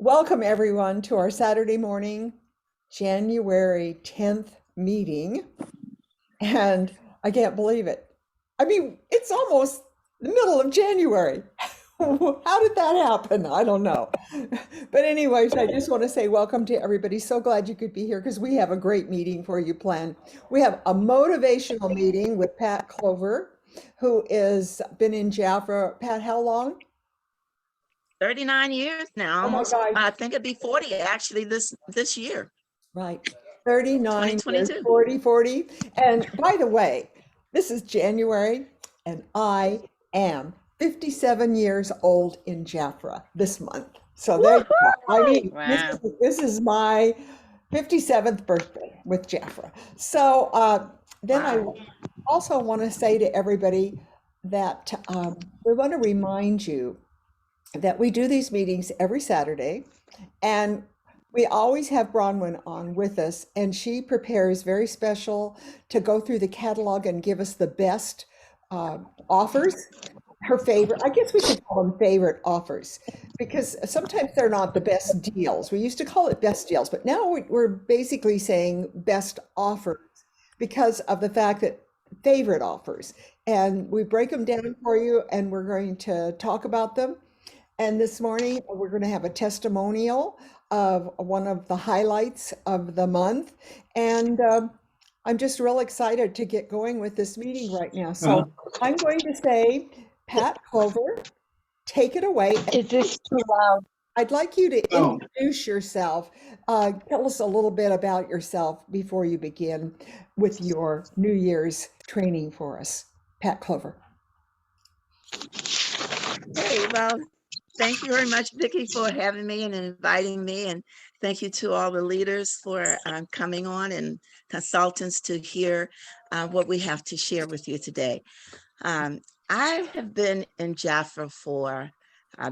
Welcome everyone to our Saturday morning, January 10th meeting. And I can't believe it. I mean, it's almost the middle of January. How did that happen? I don't know. But anyways, I just want to say welcome to everybody. So glad you could be here because we have a great meeting for you planned. We have a motivational meeting with Pat Clover, who is been in Jaffa. Pat, how long? 39 years now, Oh my almost. God. I think it'd be 40 actually this year, Right. 39 years, 2022. 40. And by the way, this is January, and I am 57 years old in Jafra this month. So there you go. I Woohoo! mean, Wow. this is my 57th birthday with Jafra. So then I Wow. also want to say to everybody that we want to remind you that we do these meetings every Saturday, and we always have Bronwyn on with us, and she prepares very special to go through the catalog and give us the best offers. Her favorite, I guess we should call them favorite offers, because sometimes they're not the best deals. We used to call it best deals, but now we're basically saying best offers because of the fact that favorite offers. And we break them down for you, and we're going to talk about them. And this morning, we're going to have a testimonial of one of the highlights of the month. And I'm just real excited to get going with this meeting right now. So I'm going to say, Pat Clover, take it away. Is this too loud? I'd like you to introduce yourself. Tell us a little bit about yourself before you begin with your New Year's training for us. Pat Clover. Hey, well, thank you very much, Vicki, for having me and inviting me. And thank you to all the leaders for coming on and consultants to hear what we have to share with you today. I have been in Jaffa for,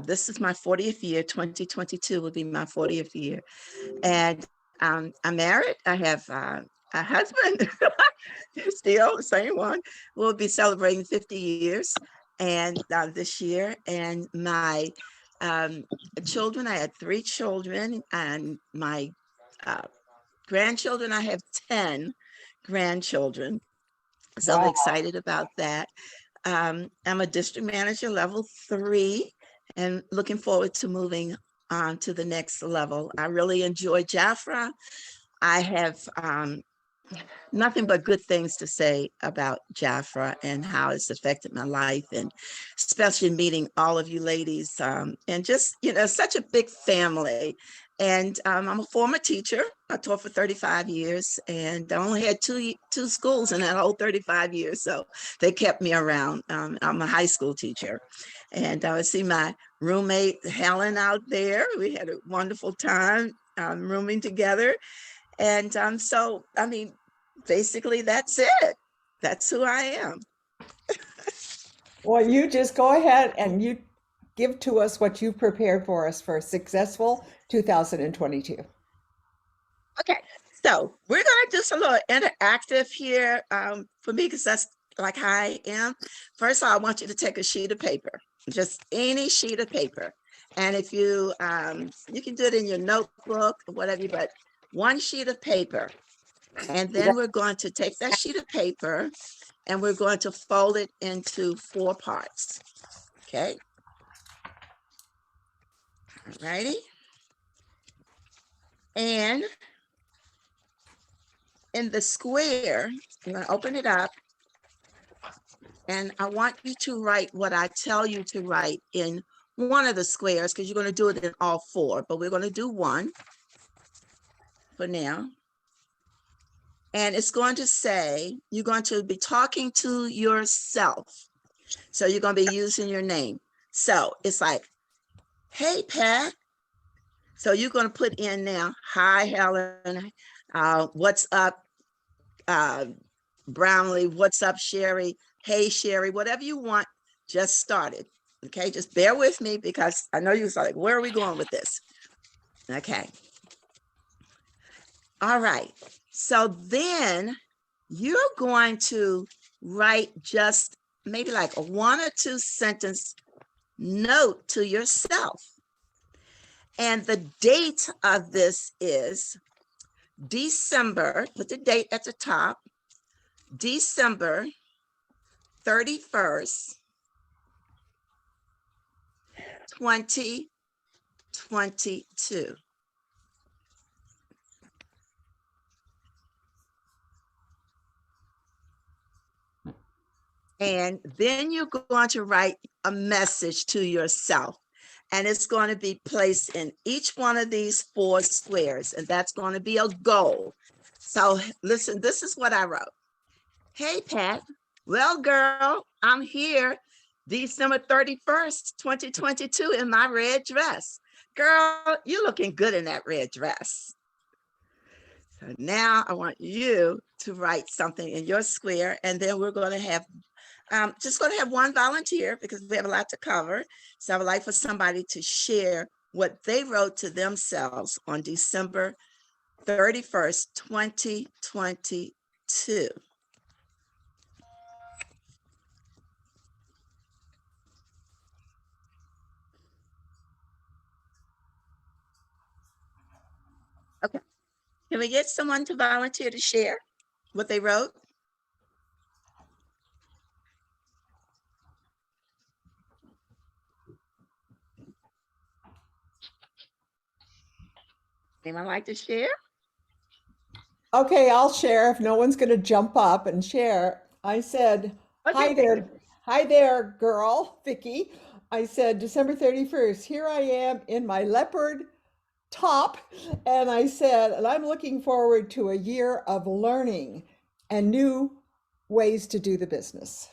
this is my 40th year, 2022 will be my 40th year. And I'm married. I have a husband, still the same one. We'll be celebrating 50 years and this year. And my children, I had 3 children, and my grandchildren, I have 10 grandchildren. So I'm excited about that. I'm a district manager, level 3, and looking forward to moving on to the next level. I really enjoy Jafra. I have nothing but good things to say about Jafra and how it's affected my life, and especially meeting all of you ladies, and just, such a big family. And I'm a former teacher. I taught for 35 years, and I only had two schools in that whole 35 years. So they kept me around. I'm a high school teacher. And I see my roommate, Helen, out there. We had a wonderful time rooming together. And so, I mean, basically, that's it. That's who I am. Well, you just go ahead and you give to us what you've prepared for us for a successful 2022. Okay, so we're going to do some little interactive here for me, because that's like how I am. First of all, I want you to take a sheet of paper, just any sheet of paper. And if you can do it in your notebook or whatever, but one sheet of paper. And then we're going to take that sheet of paper and we're going to fold it into 4 parts. Okay. All righty. And in the square, I'm going to open it up. And I want you to write what I tell you to write in one of the squares, because you're going to do it in all 4, but we're going to do one for now. And it's going to say, you're going to be talking to yourself. So you're going to be using your name. So it's like, hey, Pat. So you're going to put in now, hi, Helen. What's up, Brownlee? What's up, Sherry? Hey, Sherry, whatever you want, just start it. Okay, just bear with me, because I know you're like, where are we going with this? Okay. All right. So then you're going to write just maybe like a 1 or 2 sentence note to yourself. And the date of this is December, put the date at the top, December 31st, 2022. And then you're going to write a message to yourself. And it's going to be placed in each one of these 4 squares. And that's going to be a goal. So listen, this is what I wrote. Hey, Pat. Well, girl, I'm here December 31st, 2022 in my red dress. Girl, you're looking good in that red dress. So now I want you to write something in your square, and then we're going to have just going to have one volunteer because we have a lot to cover. So I would like for somebody to share what they wrote to themselves on December 31st, 2022. Okay. Can we get someone to volunteer to share what they wrote? Anyone like to share? Okay, I'll share if no one's going to jump up and share. I said, Okay. hi there, girl, Vicky. I said, December 31st, here I am in my leopard top. And I said, and I'm looking forward to a year of learning and new ways to do the business.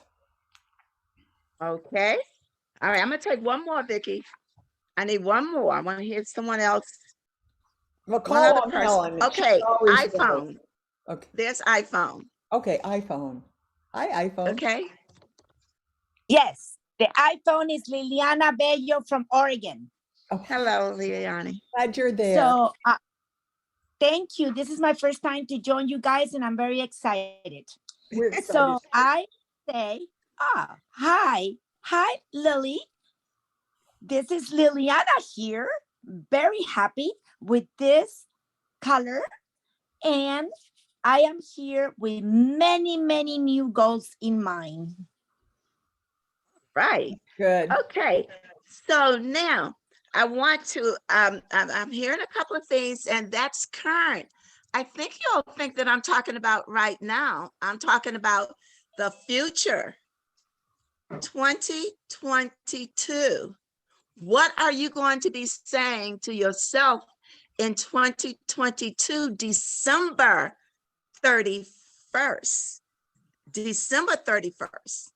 Okay. All right, I'm going to take one more, Vicky. I need one more. I want to hear someone else. Well, One call other on person. Helen. Okay, She's always ready. iPhone. Okay. There's iPhone. Okay, iPhone. Hi, iPhone. Okay. Yes, the iPhone is Liliana Bello from Oregon. Oh, Hello, Liliani. glad you're there. So thank you. This is my first time to join you guys and I'm very excited. We're excited. So I say, hi, Lily. This is Liliana here. Very happy with this color. And I am here with many, many new goals in mind. Right. Good. Okay. So now I want to, I'm hearing a couple of things, and that's current. I think you'll think that I'm talking about right now. I'm talking about the future, 2022. What are you going to be saying to yourself in 2022, December 31st? December 31st.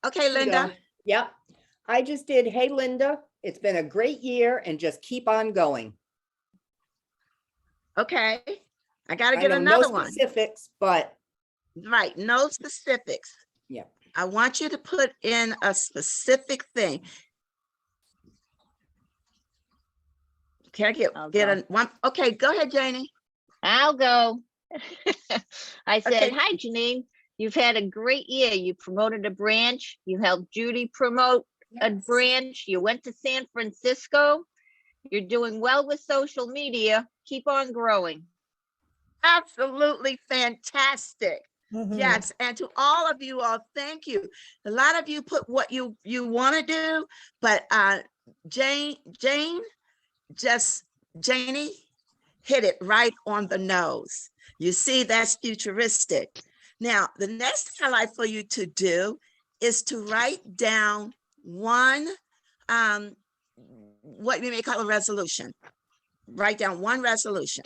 Okay, Linda. Yep. I just did. Hey, Linda, it's been a great year and just keep on going. Okay. I got to I get know another no one. specifics, but Right. No specifics. yeah. I want you to put in a specific thing. Can I get a one? Okay, go ahead, Janie. I'll go. I said, Okay. hi, Janine. You've had a great year. You promoted a branch. You helped Judy promote a branch. You went to San Francisco. You're doing well with social media. Keep on growing. Absolutely fantastic. Mhm. Yes, and to all of you all, thank you. A lot of you put what you want to do, but Janie hit it right on the nose. You see, that's futuristic. Now, the next thing I'd like for you to do is to write down one, what we may call a resolution. Write down one resolution.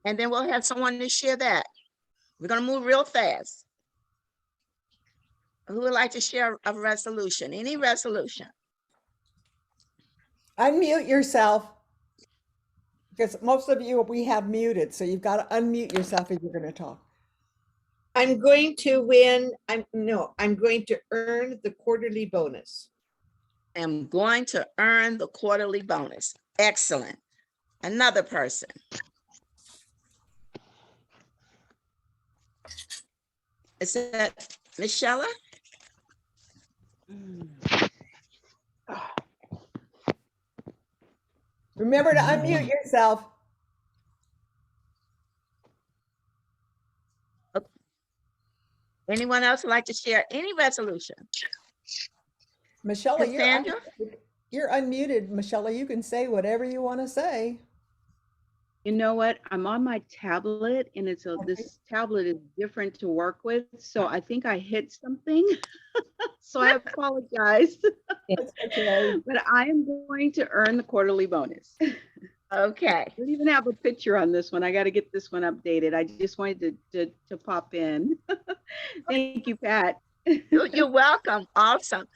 And then we'll have someone to share that. We're going to move real fast. Who would like to share a resolution? Any resolution? Unmute yourself. Because most of you we have muted, so you've got to unmute yourself if you're going to talk. I'm going to win. I'm going to earn the quarterly bonus. I'm going to earn the quarterly bonus. Excellent. Another person. Is that Michelle? Remember to unmute yourself. Anyone else would like to share any resolution? Michelle, Cassandra? you're unmuted. Michelle, you can say whatever you want to say. You know what? I'm on my tablet and it's Okay. this tablet is different to work with. So I think I hit something. So I apologize. It's okay. But I am going to earn the quarterly bonus. Okay. I don't even have a picture on this one. I got to get this one updated. I just wanted to pop in. Thank you, Pat. You're welcome. Awesome.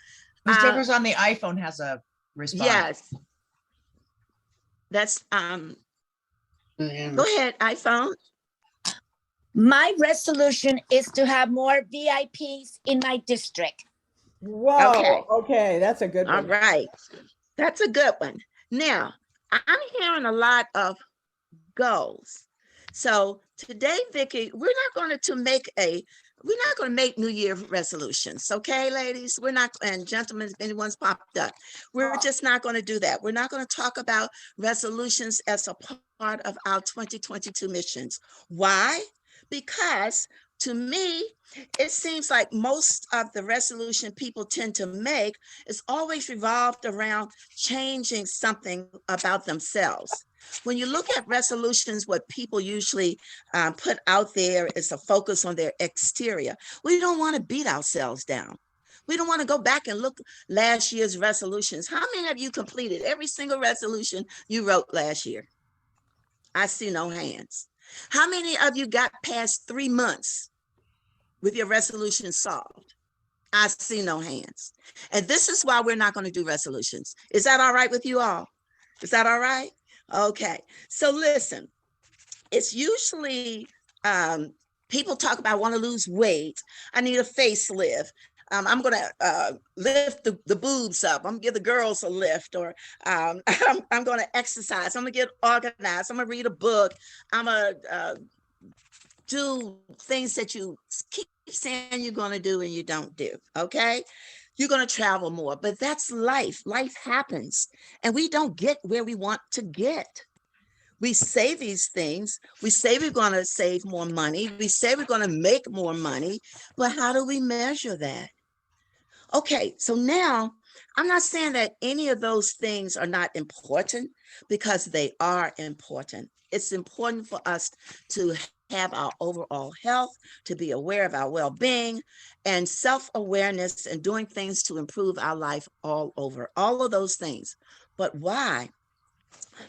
Whoever's on the iPhone has a response. Yes. That's go ahead, iPhone. My resolution is to have more VIPs in my district. Whoa. Okay. That's a good All one. right. That's a good one. Now, I'm hearing a lot of goals. So today, Vicki, we're not going to make New Year resolutions. Okay, ladies, we're not, and gentlemen, if anyone's popped up, we're just not going to do that. We're not going to talk about resolutions as a part of our 2022 missions. Why? Because to me, it seems like most of the resolution people tend to make is always revolved around changing something about themselves. When you look at resolutions, what people usually put out there is a focus on their exterior. We don't want to beat ourselves down. We don't want to go back and look last year's resolutions. How many of you completed every single resolution you wrote last year? I see no hands. How many of you got past 3 months with your resolution solved? I see no hands. And this is why we're not going to do resolutions. Is that all right with you all? Is that all right? Okay. So listen, it's usually people talk about want to lose weight. I need a facelift. I'm going to lift the boobs up. I'm going to give the girls a lift, or I'm going to exercise. I'm going to get organized. I'm going to read a book. I'm going to do things that you keep saying you're going to do and you don't do. Okay. You're going to travel more, but that's life. Life happens and we don't get where we want to get. We say these things. We say we're going to save more money. We say we're going to make more money, but how do we measure that? Okay, so now I'm not saying that any of those things are not important, because they are important. It's important for us to have our overall health, to be aware of our well-being and self-awareness and doing things to improve our life all over, all of those things. But why?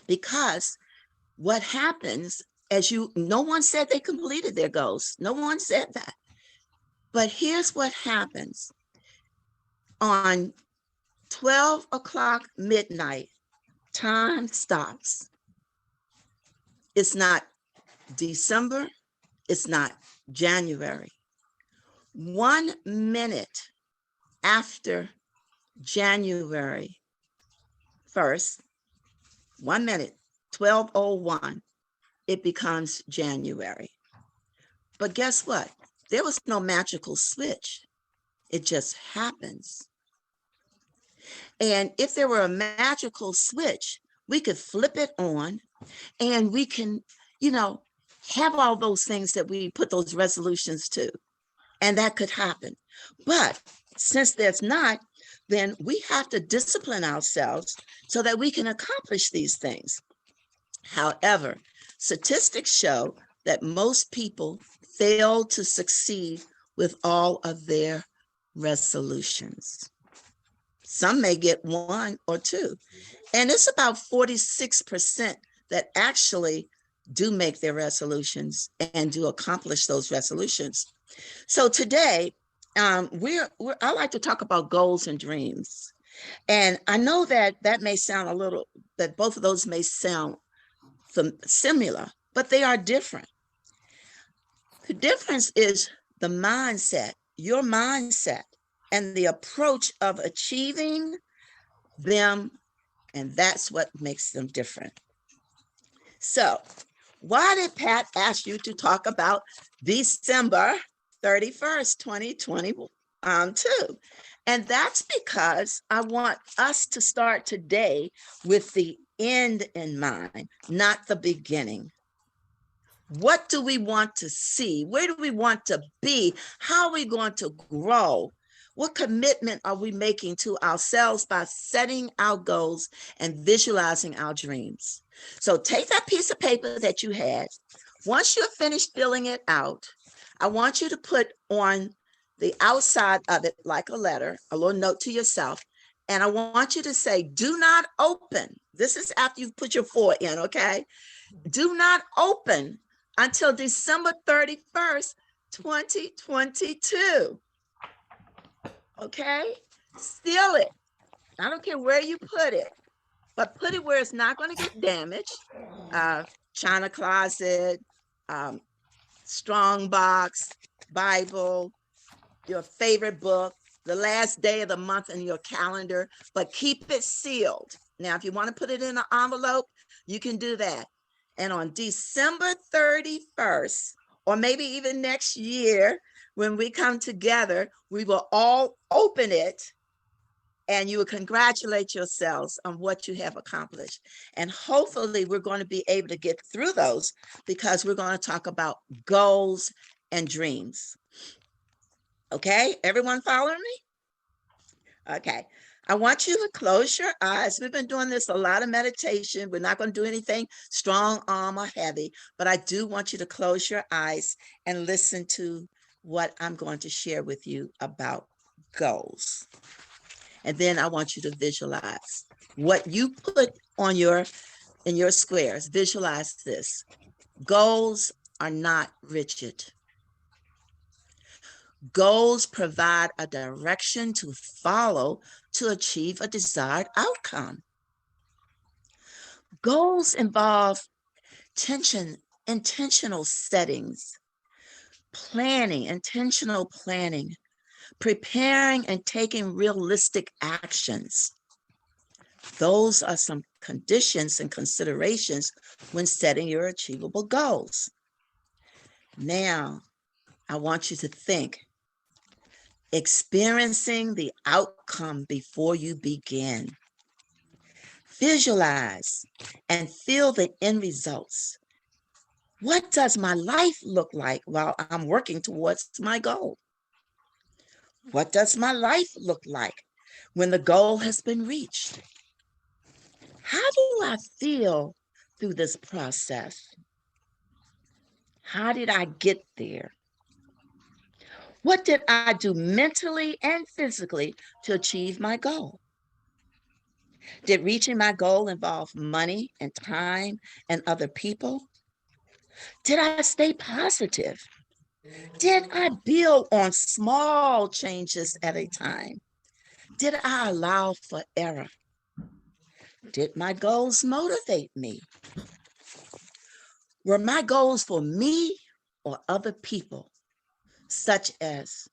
Because what happens, no one said they completed their goals. No one said that. But here's what happens. On 12 o'clock midnight, time stops. It's not December, it's not January. 1 minute after January 1st, 1 minute, 12:01, it becomes January. But guess what? There was no magical switch. It just happens. And if there were a magical switch, we could flip it on and we can, have all those things that we put those resolutions to, and that could happen. But since there's not, then we have to discipline ourselves so that we can accomplish these things. However, statistics show that most people fail to succeed with all of their resolutions. Some may get 1 or 2. And it's about 46% that actually do make their resolutions and do accomplish those resolutions. So today, I like to talk about goals and dreams. And I know that may sound that both of those may sound similar, but they are different. The difference is the mindset, your mindset, and the approach of achieving them, and that's what makes them different. So why did Pat ask you to talk about December 31st, 2022? And that's because I want us to start today with the end in mind, not the beginning. What do we want to see? Where do we want to be? How are we going to grow? What commitment are we making to ourselves by setting our goals and visualizing our dreams? So take that piece of paper that you had. Once you're finished filling it out, I want you to put on the outside of it, like a letter, a little note to yourself. And I want you to say, do not open. This is after you've put your 4 in, okay? Do not open until December 31st, 2022. Okay? Seal it. I don't care where you put it, but put it where it's not going to get damaged. China closet, strong box, Bible, your favorite book, the last day of the month in your calendar, but keep it sealed. Now, if you want to put it in an envelope, you can do that. And on December 31st, or maybe even next year, when we come together, we will all open it and you will congratulate yourselves on what you have accomplished. And hopefully we're going to be able to get through those because we're going to talk about goals and dreams. Okay, everyone following me? Okay, I want you to close your eyes. We've been doing this a lot of meditation. We're not going to do anything strong arm or heavy, but I do want you to close your eyes and listen to what I'm going to share with you about goals. And then I want you to visualize what you put on in your squares. Visualize this. Goals are not rigid. Goals provide a direction to follow to achieve a desired outcome. Goals involve intentional settings, planning, intentional planning, preparing and taking realistic actions. Those are some conditions and considerations when setting your achievable goals. Now, I want you to think, experiencing the outcome before you begin. Visualize and feel the end results. What does my life look like while I'm working towards my goal? What does my life look like when the goal has been reached? How do I feel through this process? How did I get there? What did I do mentally and physically to achieve my goal? Did reaching my goal involve money and time and other people? Did I stay positive? Did I build on small changes at a time? Did I allow for error? Did my goals motivate me? Were my goals for me or other people, such as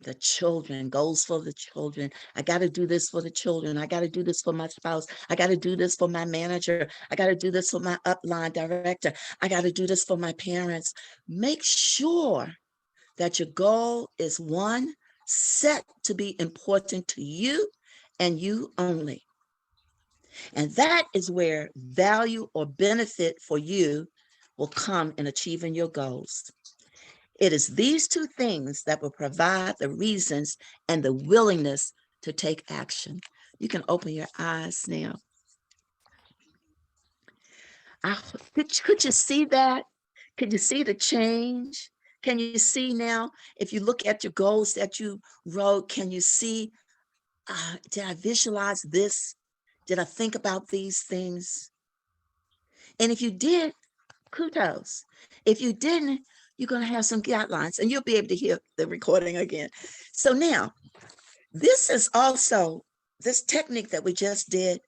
the children, goals for the children? I got to do this for the children. I got to do this for my spouse. I got to do this for my manager. I got to do this for my upline director. I got to do this for my parents. Make sure that your goal is one set to be important to you and you only. And that is where value or benefit for you will come in achieving your goals. It is these two things that will provide the reasons and the willingness to take action. You can open your eyes now. Could you see that? Could you see the change? Can you see now, if you look at your goals that you wrote, can you see, did I visualize this? Did I think about these things? And if you did, kudos. If you didn't, you're going to have some guidelines and you'll be able to hear the recording again. So now, this is also, this technique that we just did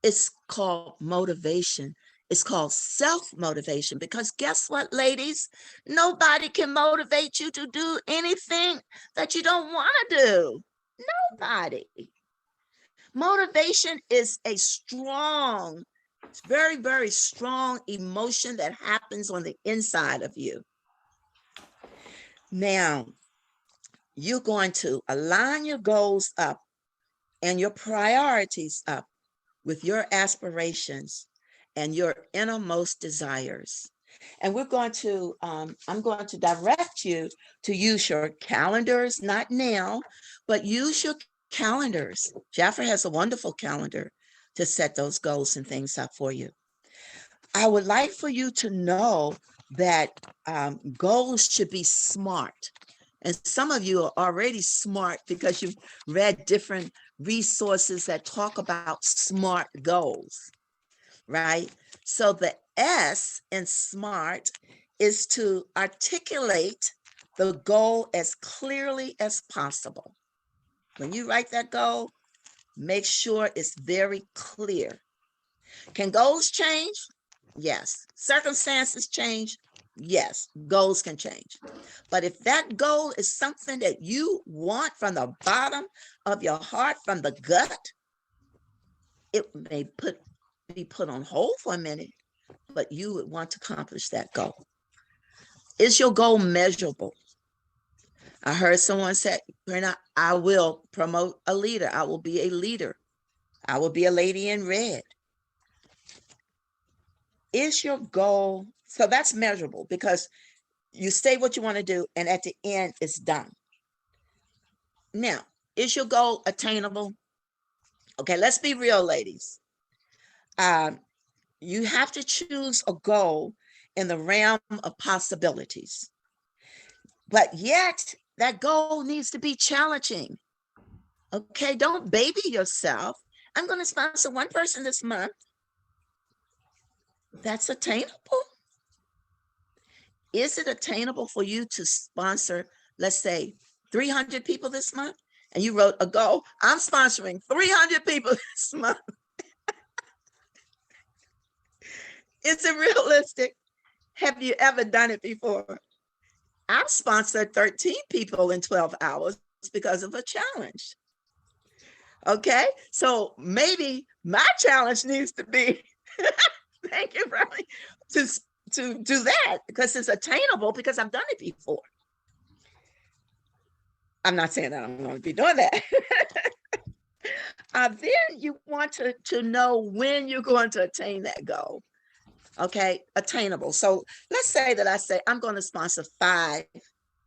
is called motivation. It's called self-motivation, because guess what, ladies? Nobody can motivate you to do anything that you don't want to do. Nobody. Motivation is a strong It's very, very strong emotion that happens on the inside of you. Now, you're going to align your goals up and your priorities up with your aspirations and your innermost desires. And we're going to, I'm going to direct you to use your calendars, not now, but use your calendars. Jaffer has a wonderful calendar to set those goals and things up for you. I would like for you to know that goals should be smart. And some of you are already smart because you've read different resources that talk about SMART goals, right? So the S in SMART is to articulate the goal as clearly as possible. When you write that goal, make sure it's very clear. Can goals change? Yes. Circumstances change? Yes. Goals can change. But if that goal is something that you want from the bottom of your heart, from the gut, it may be put on hold for a minute, but you would want to accomplish that goal. Is your goal measurable? I heard someone say, Brenda, I will promote a leader. I will be a leader. I will be a lady in red. Is your goal, so that's measurable because you say what you want to do and at the end it's done. Now, is your goal attainable? Okay, let's be real, ladies. You have to choose a goal in the realm of possibilities. But yet, that goal needs to be challenging. Okay, don't baby yourself. I'm going to sponsor one person this month. That's attainable. Is it attainable for you to sponsor, let's say, 300 people this month? And you wrote a goal, I'm sponsoring 300 people this month. Is it realistic? Have you ever done it before? I've sponsored 13 people in 12 hours because of a challenge. Okay, so maybe my challenge needs to be, thank you, Riley, to do that because it's attainable because I've done it before. I'm not saying that I'm going to be doing that. Then you want to know when you're going to attain that goal. Okay, attainable. So let's say that I say I'm going to sponsor 5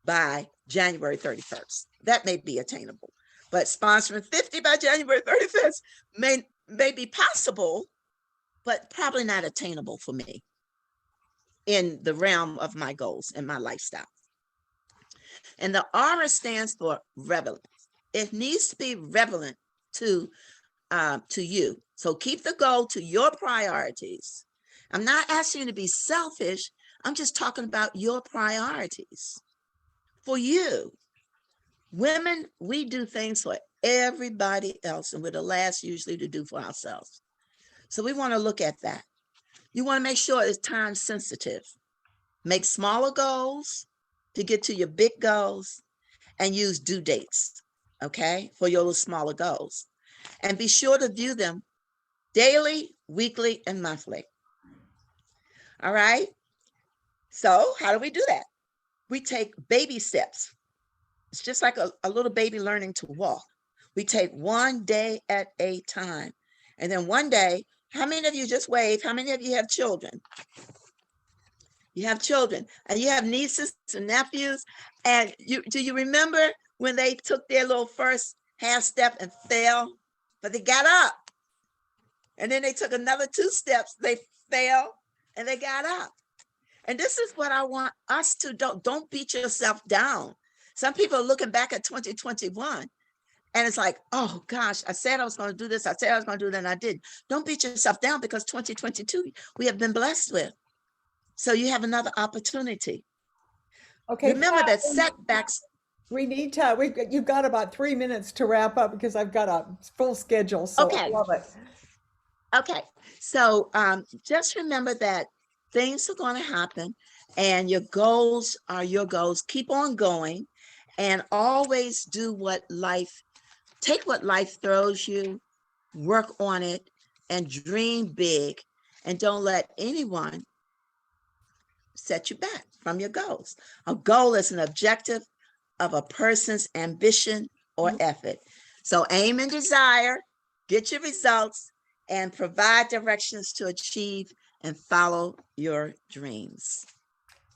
by January 31st. That may be attainable, but sponsoring 50 by January 31st may be possible, but probably not attainable for me in the realm of my goals and my lifestyle. And the R stands for relevant. It needs to be relevant to you. So keep the goal to your priorities. I'm not asking you to be selfish. I'm just talking about your priorities for you. Women, we do things for everybody else, and we're the last usually to do for ourselves. So we want to look at that. You want to make sure it's time sensitive. Make smaller goals to get to your big goals and use due dates, okay, for your smaller goals. And be sure to view them daily, weekly, and monthly. All right. So how do we do that? We take baby steps. It's just like a little baby learning to walk. We take one day at a time. And then one day, how many of you just wave? How many of you have children? You have children and you have nieces and nephews. And do you remember when they took their little first half step and fell, but they got up? And then they took another 2 steps, they fell and they got up. And this is what I want us to do. Don't beat yourself down. Some people are looking back at 2021 and it's like, oh gosh, I said I was going to do this. I said I was going to do that and I did. Don't beat yourself down because 2022 we have been blessed with. So you have another opportunity. Okay, Remember Pat, that setbacks. we need to, you've got about 3 minutes to wrap up because I've got a full schedule. So Okay. I love it. Okay. So just remember that things are going to happen and your goals are your goals. Keep on going and always do take what life throws you, work on it and dream big and don't let anyone set you back from your goals. A goal is an objective of a person's ambition or effort. So aim and desire, get your results, and provide directions to achieve and follow your dreams.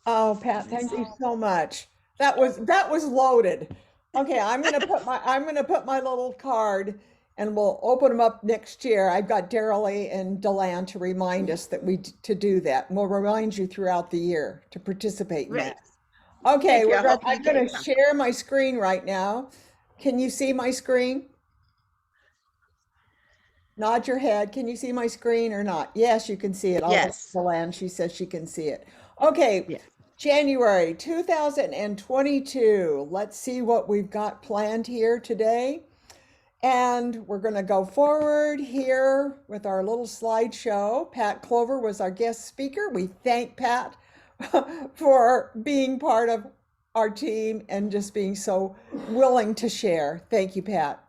Oh, Pat, thank you so much. That was loaded. Okay, I'm gonna put my little card and we'll open them up next year. I've got Darylee and Delan to remind us that to do that. And we'll remind you throughout the year to participate in Great. that. Okay, Thank you. I hope you I'm gonna get something. share my screen right now. Can you see my screen? Nod your head. Can you see my screen or not? Yes, you can see it. Yes. Delan, she says she can see it. Okay, Yeah. January 2022. Let's see what we've got planned here today. And we're going to go forward here with our little slideshow. Pat Clover was our guest speaker. We thank Pat for being part of our team and just being so willing to share. Thank you, Pat.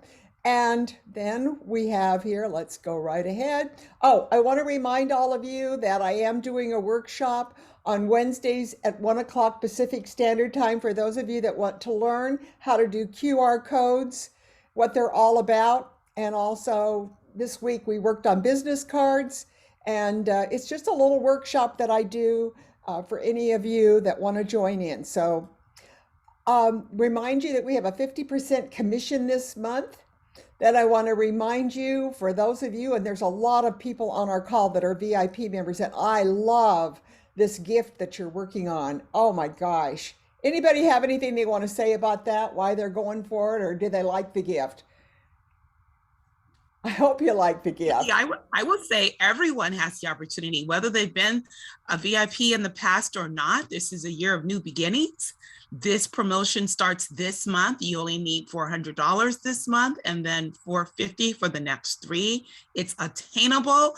And then we have here, let's go right ahead. Oh, I want to remind all of you that I am doing a workshop on Wednesdays at 1 o'clock Pacific Standard Time for those of you that want to learn how to do QR codes, what they're all about. And also this week we worked on business cards, and it's just a little workshop that I do for any of you that want to join in. So remind you that we have a 50% commission this month. That I want to remind you, for those of you, and there's a lot of people on our call that are VIP members, that I love this gift that you're working on. Oh my gosh. Anybody have anything they want to say about that? Why they're going for it, or do they like the gift? I hope you like the gift. Yeah, I would say everyone has the opportunity, whether they've been a VIP in the past or not. This is a year of new beginnings. This promotion starts this month. You only need $400 this month, and then $450 for the next 3. It's attainable.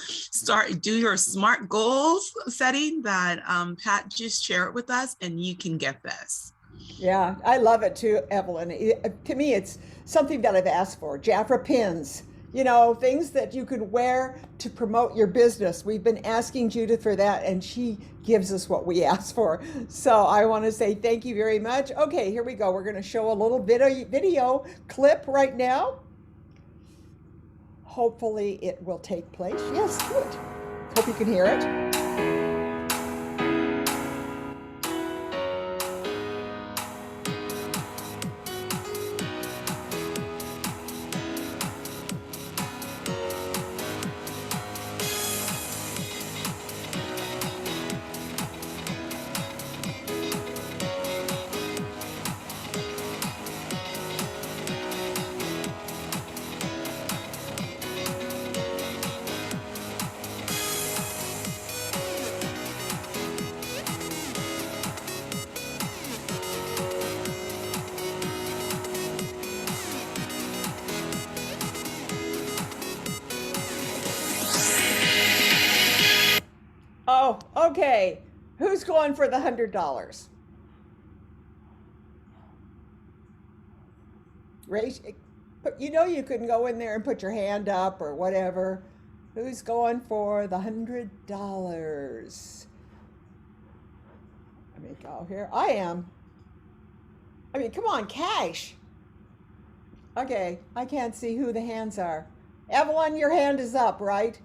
Do your SMART goals setting that Pat just shared with us, and you can get this. Yeah, I love it too, Evelyn. To me, it's something that I've asked for. Jafra pins, you know, things that you could wear to promote your business. We've been asking Judith for that, and she gives us what we ask for. So I want to say thank you very much. Okay, here we go. We're going to show a little video clip right now. Hopefully it will take place. Yes, good. Hope you can hear it. Oh, okay. Who's going for the $100? Raise, you know, you can go in there and put your hand up or whatever. Who's going for the $100? Let me go here. I am. I mean, come on, cash. Okay, I can't see who the hands are. Evelyn, your hand is up, right?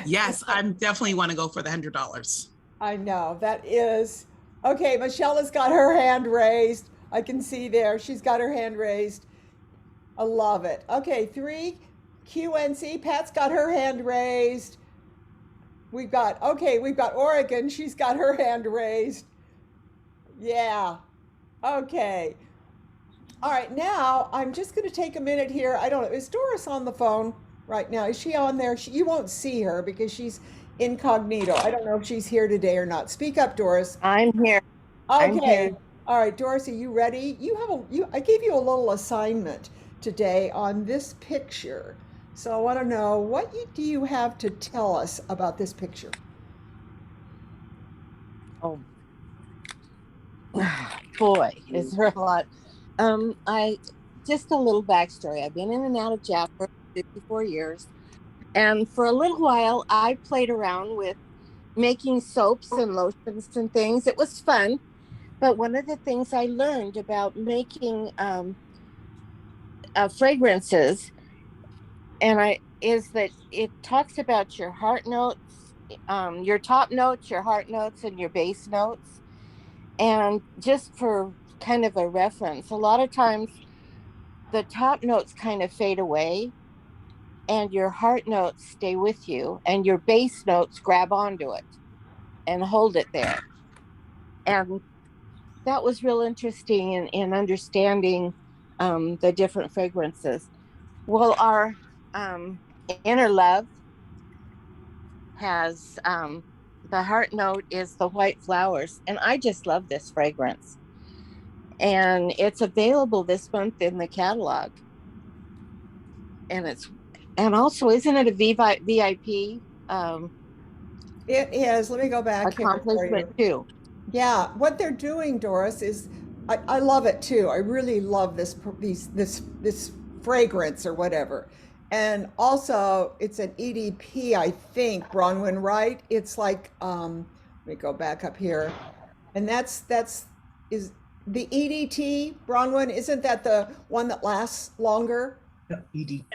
Yes, I'm definitely want to go for the $100. I know, that is. Okay, Michelle has got her hand raised. I can see there. She's got her hand raised. I love it. Okay, 3, QNC. Pat's got her hand raised. We've got Oregon. She's got her hand raised. Yeah. Okay. All right, now I'm just going to take a minute here. I don't know. Is Doris on the phone right now? Is she on there? You won't see her because she's incognito. I don't know if she's here today or not. Speak up, Doris. I'm here. I'm Okay. here. All right, Doris, are you ready? I gave you a little assignment today on this picture. So I want to know, what do you have to tell us about this picture? Oh, boy, is there a lot. Just a little backstory. I've been in and out of Jaffa for 54 years. And for a little while, I played around with making soaps and lotions and things. It was fun. But one of the things I learned about making fragrances is that it talks about your heart notes, your top notes, your heart notes, and your base notes. And just for kind of a reference, a lot of times the top notes kind of fade away and your heart notes stay with you and your base notes grab onto it and hold it there. And that was real interesting in understanding the different fragrances. Well, our inner love has the heart note is the white flowers, and I just love this fragrance. And it's available this month in the catalog. And also, isn't it a VIP It is. Let me go back here for accomplishment you. too? Yeah, what they're doing, Doris, is I love it too. I really love this fragrance or whatever. And also it's an EDP, I think, Bronwyn, right? It's like let me go back up here. And that's is the EDT, Bronwyn, isn't that the one that lasts longer? No,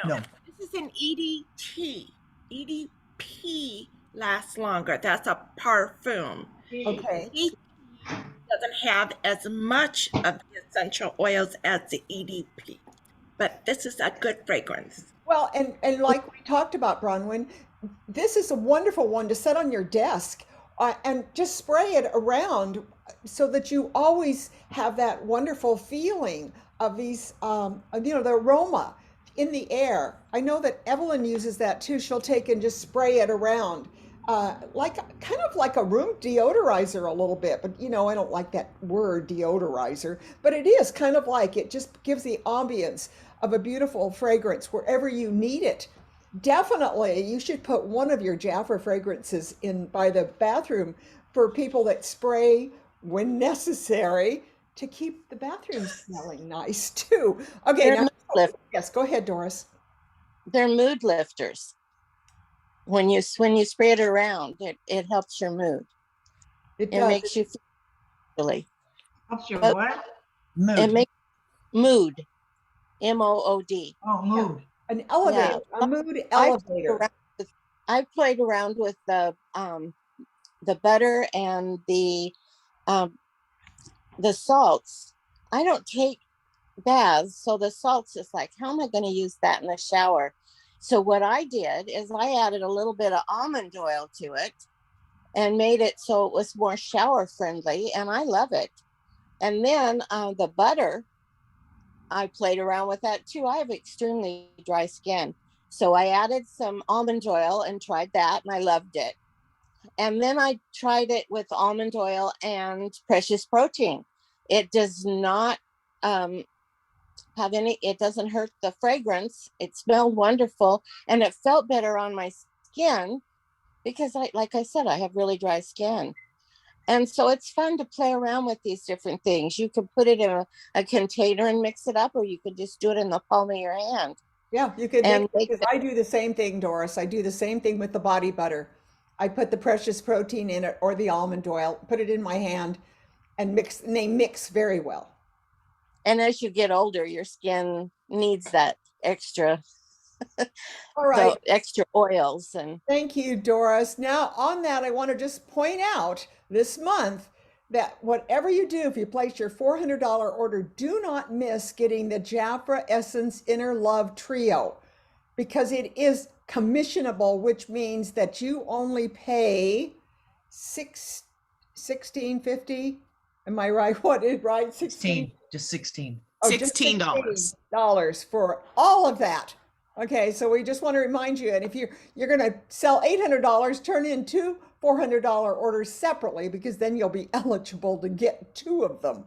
no. This is an EDT. EDP lasts longer. That's a parfum. Okay. EDP doesn't have as much of the essential oils as the EDP, but this is a good fragrance. Well, and like we talked about, Bronwyn, this is a wonderful one to set on your desk and just spray it around so that you always have that wonderful feeling of these, the aroma in the air. I know that Evelyn uses that too. She'll take and just spray it around, like kind of like a room deodorizer a little bit. But I don't like that word deodorizer, but it is kind of like it just gives the ambience of a beautiful fragrance wherever you need it. Definitely, you should put one of your Jaffa fragrances in by the bathroom for people that spray when necessary to keep the bathroom smelling nice too. Okay, They're now, mood lift- yes, go ahead, Doris. they're mood lifters. When you spray it around, it helps your mood. It It does. makes you feel really. Helps your But what? It Mood. makes mood. MOOD. Oh, mood. An elevator, Yeah. a mood I played elevator. around with, I played around with the butter and the salts. I don't take baths, so the salts is like, how am I going to use that in the shower? So what I did is I added a little bit of almond oil to it and made it so it was more shower friendly, and I love it. And then the butter, I played around with that too. I have extremely dry skin. So I added some almond oil and tried that, and I loved it. And then I tried it with almond oil and precious protein. It does not it doesn't hurt the fragrance. It smelled wonderful and it felt better on my skin because like I said, I have really dry skin. And so it's fun to play around with these different things. You could put it in a container and mix it up, or you could just do it in the palm of your hand. Yeah, you could And I do the same thing, Doris. I do the same thing with the body butter. I put the precious protein in it or the almond oil, put it in my hand and mix, and they mix very well. And as you get older, your skin needs that extra, All right. extra oils. And Thank you, Doris. Now, on that, I want to just point out this month that whatever you do, if you place your $400 order, do not miss getting the Jafra Essence Inner Love Trio because it is commissionable, which means that you only pay $16.50. Am I right? What is right? 16, just 16. Oh, just $16 for all of that. Okay, so we just want to remind you, and if you're going to sell $800, turn in two $400 orders separately because then you'll be eligible to get two of them.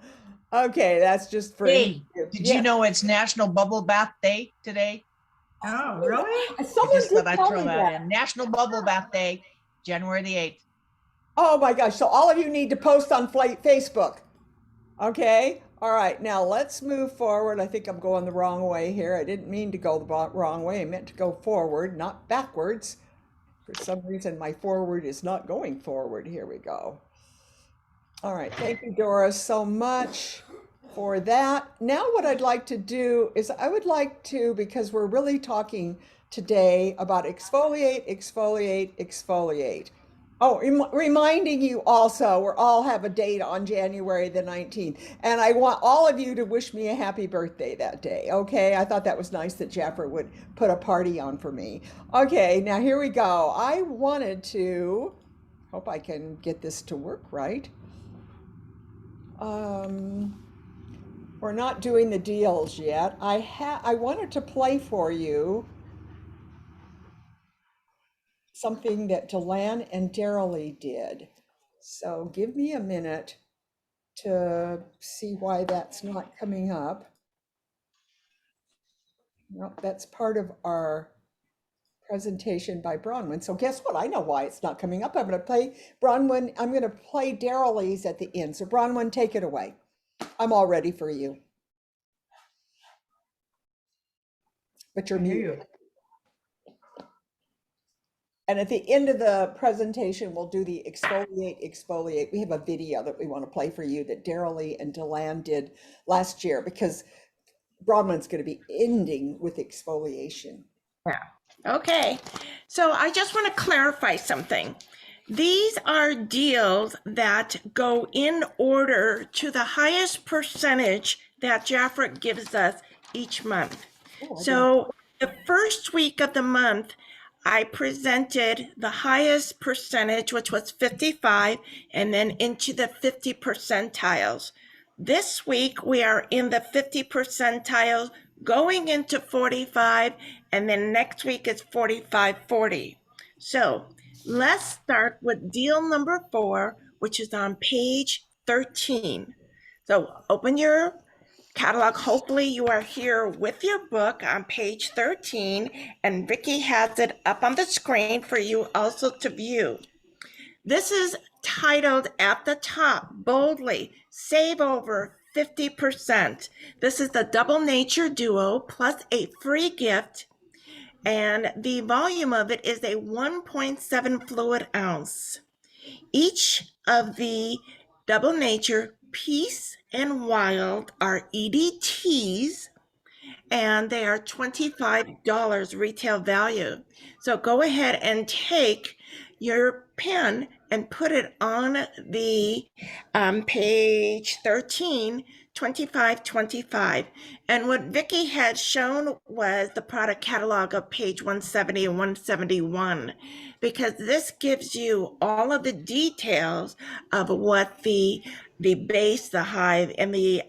Okay, that's just for Hey, did Yeah. you know it's National Bubble Bath Day today? Oh, really? Someone I just did thought I'd tell throw me that that. in. National Bubble Bath Day, January the 8th. Oh my gosh, so all of you need to post on Facebook. Okay? All right, now let's move forward. I think I'm going the wrong way here. I didn't mean to go the wrong way. I meant to go forward, not backwards. For some reason, my forward is not going forward. Here we go. All right, thank you, Doris, so much for that. Now what I'd like to do is I would like to, because we're really talking today about exfoliate, exfoliate, exfoliate. Oh, reminding you also, we all have a date on January the 19th, and I want all of you to wish me a happy birthday that day, okay? I thought that was nice that Jaffer would put a party on for me. Okay, now here we go. I wanted to, hope I can get this to work right. We're not doing the deals yet. I wanted to play for you something that Delan and Darylee did. So give me a minute to see why that's not coming up. Nope, that's part of our presentation by Bronwyn. So guess what? I know why it's not coming up. I'm going to play Bronwyn. I'm going to play Darylee's at the end. So Bronwyn, take it away. I'm all ready for you. But you're muted. And at the end of the presentation, we'll do the exfoliate, exfoliate. We have a video that we want to play for you that Darylee and Delan did last year, because Bronwyn's going to be ending with exfoliation. Yeah. Okay. So I just want to clarify something. These are deals that go in order to the highest percentage that Jaffer gives us each month. So the first week of the month, I presented the highest percentage, which was 55, and then into the 50 percentiles. This week, we are in the 50 percentiles, going into 45, and then next week is 45, 40. So let's start with deal number 4, which is on page 13. So open your catalog. Hopefully you are here with your book on page 13, and Vicki has it up on the screen for you also to view. This is titled at the top boldly, save over 50%. This is the Double Nature Duo plus a free gift, and the volume of it is a 1.7 fluid ounce. Each of the Double Nature Peace and Wild are EDTs, and they are $25 retail value. So go ahead and take your pen and put it on the page 13, 2525. And what Vicki had shown was the product catalog of page 170 and 171, because this gives you all of the details of what the base, the hive, and the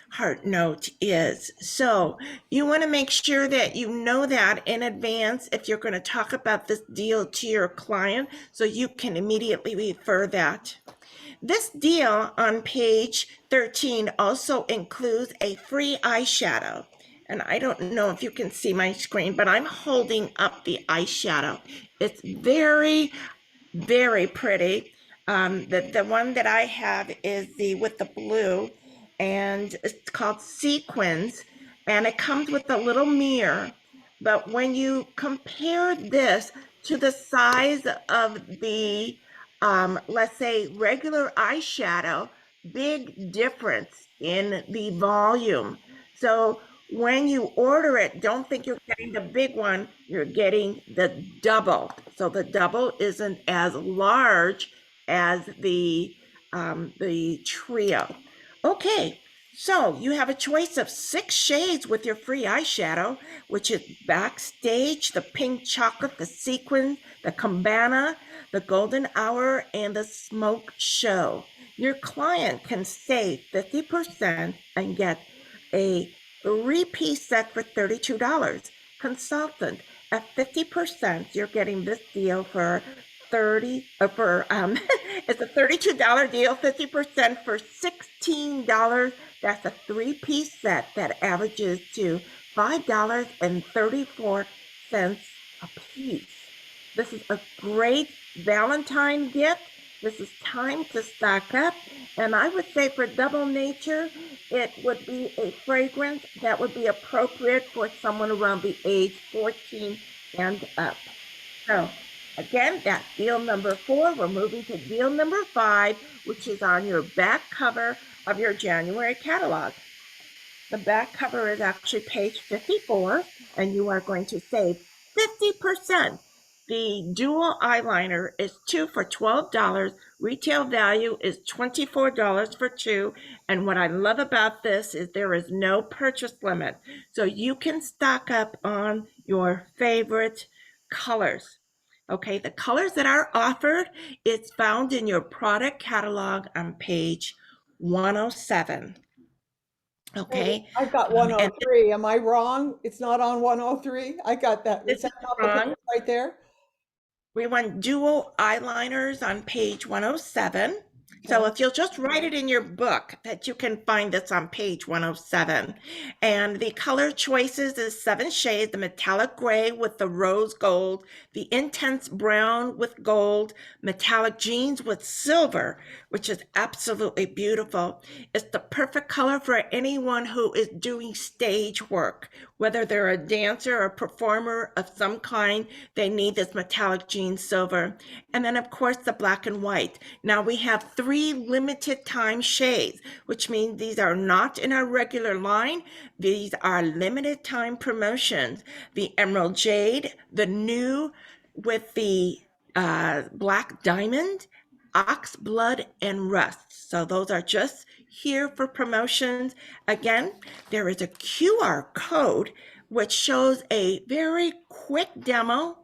heart note is. So you want to make sure that you know that in advance if you're going to talk about this deal to your client, so you can immediately refer that. This deal on page 13 also includes a free eyeshadow. And I don't know if you can see my screen, but I'm holding up the eyeshadow. It's very, very pretty. The one that I have is with the blue, and it's called Sequins, and it comes with a little mirror. But when you compare this to the size of the, let's say, regular eyeshadow, big difference in the volume. So when you order it, don't think you're getting the big one, you're getting the double. So the double isn't as large as the trio. Okay, so you have a choice of 6 shades with your free eyeshadow, which is Backstage, the Pink Chocolate, the Sequin, the Cabana, the Golden Hour, and the Smoke Show. Your client can save 50% and get a 3-piece set for $32. Consultant at 50%, you're getting this deal for it's a $32 deal, 50% for $16. That's a 3-piece set that averages to $5.34 a piece. This is a great Valentine gift. This is time to stock up. And I would say for Double Nature, it would be a fragrance that would be appropriate for someone around the age 14 and up. So again, that's deal number 4. We're moving to deal number 5, which is on your back cover of your January catalog. The back cover is actually page 54, and you are going to save 50%. The dual eyeliner is 2 for $12. Retail value is $24 for 2. And what I love about this is there is no purchase limit. So you can stock up on your favorite colors. Okay, the colors that are offered, it's found in your product catalog on page 107. Okay. I've got 103. Am I wrong? It's not on 103? I got that. This Is that is not the wrong. page right there? We want dual eyeliners on page 107. So if you'll just write it in your book that you can find this on page 107. And the color choices is 7 shades, the metallic gray with the rose gold, the intense brown with gold, metallic jeans with silver, which is absolutely beautiful. It's the perfect color for anyone who is doing stage work, whether they're a dancer or a performer of some kind, they need this metallic jean silver. And then of course the black and white. Now we have 3 limited time shades, which means these are not in our regular line. These are limited time promotions. The emerald jade, the new with the black diamond, ox blood, and rust. So those are just here for promotions. Again, there is a QR code which shows a very quick demo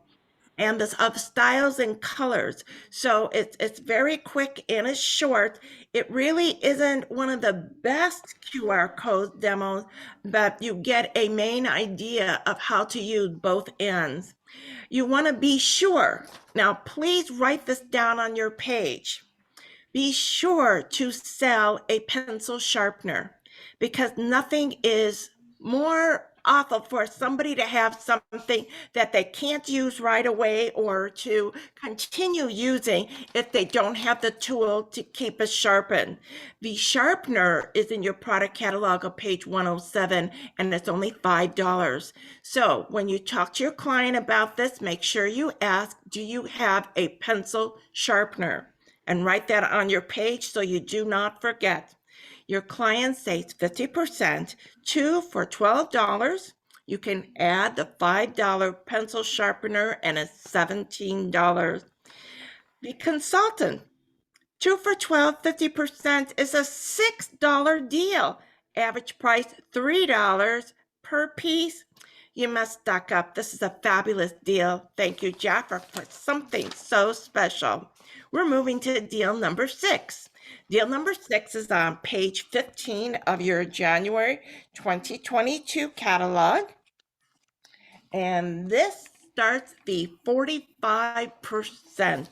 and this of styles and colors. So it's very quick and it's short. It really isn't one of the best QR code demos, but you get a main idea of how to use both ends. You want to be sure. Now, please write this down on your page. Be sure to sell a pencil sharpener, because nothing is more awful for somebody to have something that they can't use right away or to continue using if they don't have the tool to keep it sharpened. The sharpener is in your product catalog on page 107, and it's only $5. So when you talk to your client about this, make sure you ask, do you have a pencil sharpener? And write that on your page so you do not forget. Your client saves 50%, 2 for $12. You can add the $5 pencil sharpener and it's $17. The consultant, 2 for $12, 50% is a $6 deal. Average price $3 per piece. You must stock up. This is a fabulous deal. Thank you, Jaffer, for something so special. We're moving to deal number 6. Deal number 6 is on page 15 of your January 2022 catalog. And this starts the 45%.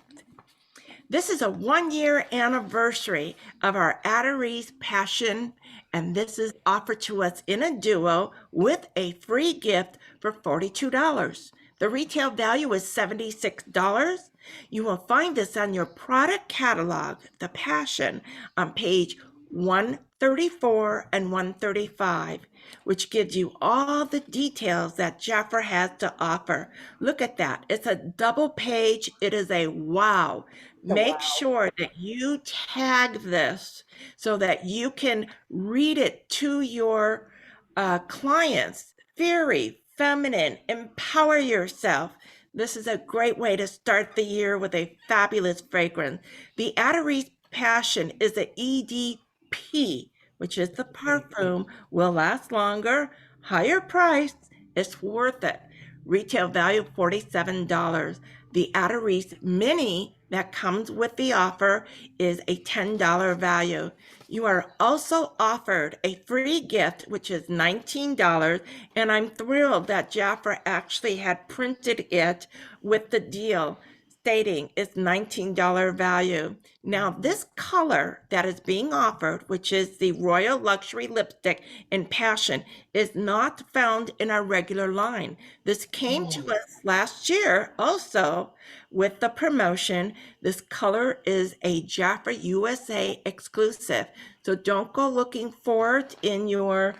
This is a 1-year anniversary of our Darylee's Passion, and this is offered to us in a duo with a free gift for $42. The retail value is $76. You will find this on your product catalog, The Passion, on page 134 and 135, which gives you all the details that Jaffer has to offer. Look at that. It's a double page. It is a wow. Make sure that you tag this so that you can read it to your clients. Very feminine, empower yourself. This is a great way to start the year with a fabulous fragrance. The Darylee's Passion is an EDP, which is the perfume, will last longer, higher price, it's worth it. Retail value $47. The Darylee's Mini that comes with the offer is a $10 value. You are also offered a free gift, which is $19, and I'm thrilled that Jaffer actually had printed it with the deal. stating is $19 value. Now, this color that is being offered, which is the Royal Luxury Lipstick in Passion, is not found in our regular line. This came to us last year also with the promotion. This color is a Jafra USA exclusive. So don't go looking for it in your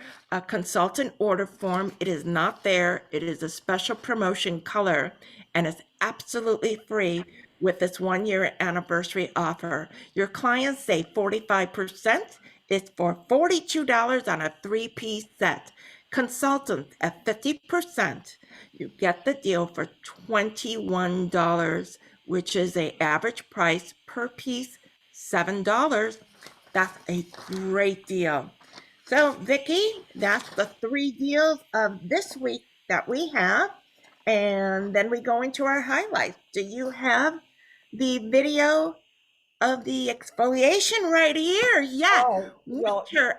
consultant order form. It is not there. It is a special promotion color, and it's absolutely free with this 1-year anniversary offer. Your clients save 45%. It's for $42 on a 3-piece set. Consultants at 50%. You get the deal for $21, which is an average price per piece, $7. That's a great deal. So, Vicki, that's the 3 deals of this week that we have. And then we go into our highlights. Do you have the video of the exfoliation right here? Yeah, Oh, well, winter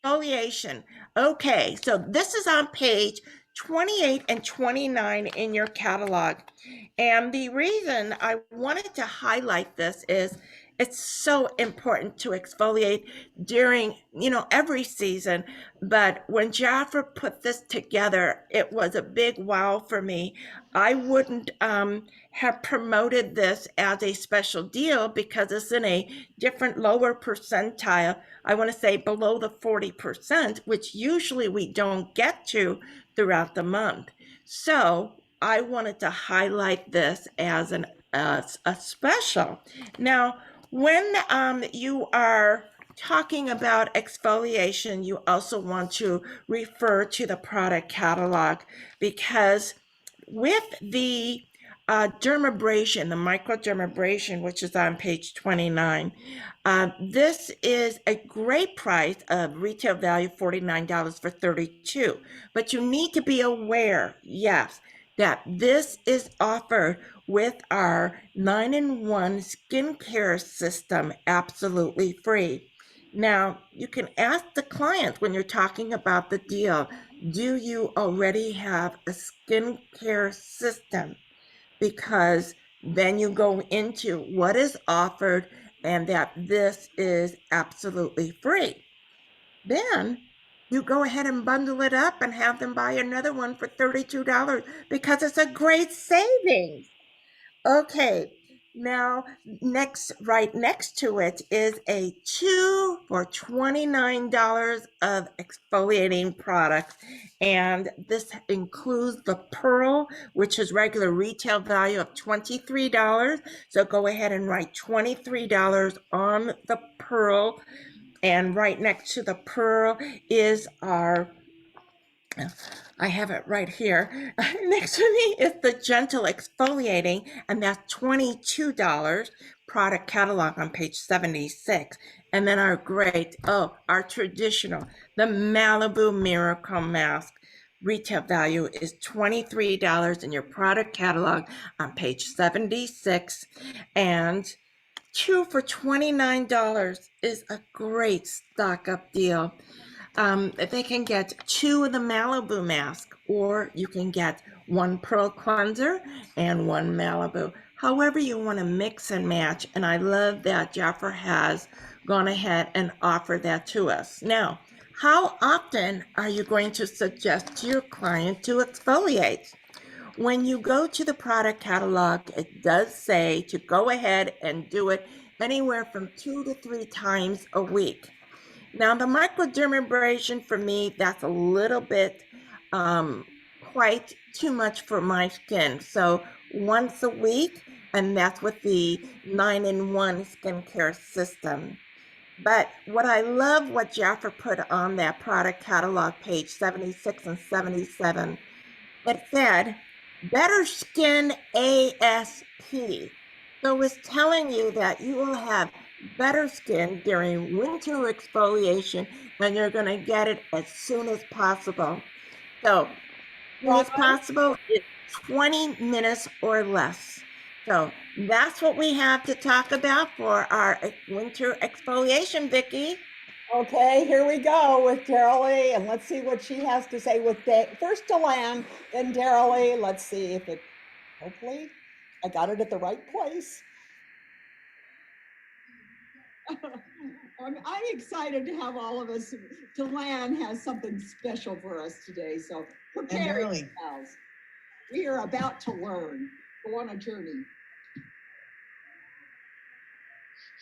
exfoliation. Okay, so this is on page 28 and 29 in your catalog. And the reason I wanted to highlight this is it's so important to exfoliate during, every season. But when Jafra put this together, it was a big wow for me. I wouldn't have promoted this as a special deal because it's in a different lower percentile. I want to say below the 40%, which usually we don't get to throughout the month. So I wanted to highlight this as a special. Now, when you are talking about exfoliation, you also want to refer to the product catalog, because with the dermabrasion, the microdermabrasion, which is on page 29, this is a great price of retail value, $49 for 32. But you need to be aware, yes, that this is offered with our 9-in-1 skincare system absolutely free. Now, you can ask the client when you're talking about the deal, do you already have a skincare system? Because then you go into what is offered and that this is absolutely free. Then you go ahead and bundle it up and have them buy another one for $32 because it's a great savings. Okay, now right next to it is a 2 for $29 of exfoliating product. And this includes the Pearl, which is regular retail value of $23. So go ahead and write $23 on the Pearl. And right next to the Pearl is our, I have it right here. Next to me is the Gentle Exfoliating, and that's $22. Product catalog on page 76. And then our our traditional, the Malibu Miracle Mask. Retail value is $23 in your product catalog on page 76. And 2 for $29 is a great stock up deal. They can get 2 of the Malibu mask, or you can get 1 Pearl cleanser and 1 Malibu. However you want to mix and match. And I love that Jafra has gone ahead and offered that to us. Now, how often are you going to suggest to your client to exfoliate? When you go to the product catalog, it does say to go ahead and do it anywhere from 2 to 3 times a week. Now, the microdermabrasion for me, that's a little bit quite too much for my skin. So once a week, and that's with the 9-in-1 skincare system. But what I love what Jafra put on that product catalog, page 76 and 77, it said, better skin ASP. So it's telling you that you will have better skin during winter exfoliation, and you're going to get it as soon as possible. So, as soon as possible is 20 minutes or less. So that's what we have to talk about for our winter exfoliation, Vicki. Okay, here we go with Darylee, and let's see what she has to say with first Delan, then Darylee. Let's see if it, hopefully. I got it at the right place. I'm excited to have all of us. Delan has something special for us today, so prepare Darylee. yourselves. We are about to learn. Go on a journey.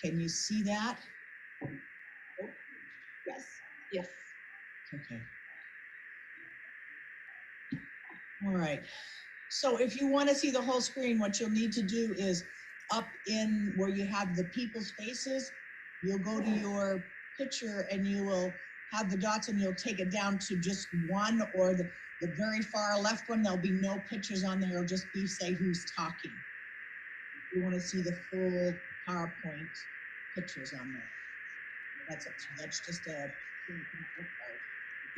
Can you see that? Yes. Yes. Okay. All right. So if you want to see the whole screen, what you'll need to do is up in where you have the people's faces, you'll go to your picture and you will have the dots and you'll take it down to just one, or the very far left one, there'll be no pictures on there. It'll just be say who's talking. You want to see the full PowerPoint pictures on there. That's it. That's just a thing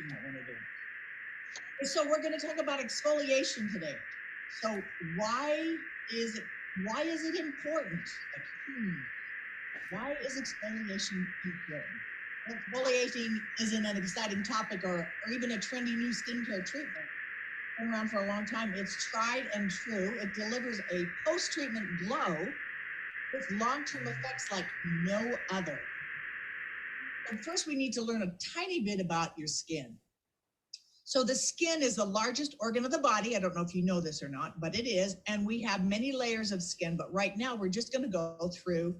you might want to do. So we're going to talk about exfoliation today. So why is it important? Why is exfoliation important? Exfoliating isn't an exciting topic or even a trendy new skincare treatment. Been around for a long time. It's tried and true. It delivers a post-treatment glow with long-term effects like no other. But first, we need to learn a tiny bit about your skin. So the skin is the largest organ of the body. I don't know if you know this or not, but it is. And we have many layers of skin, but right now we're just going to go through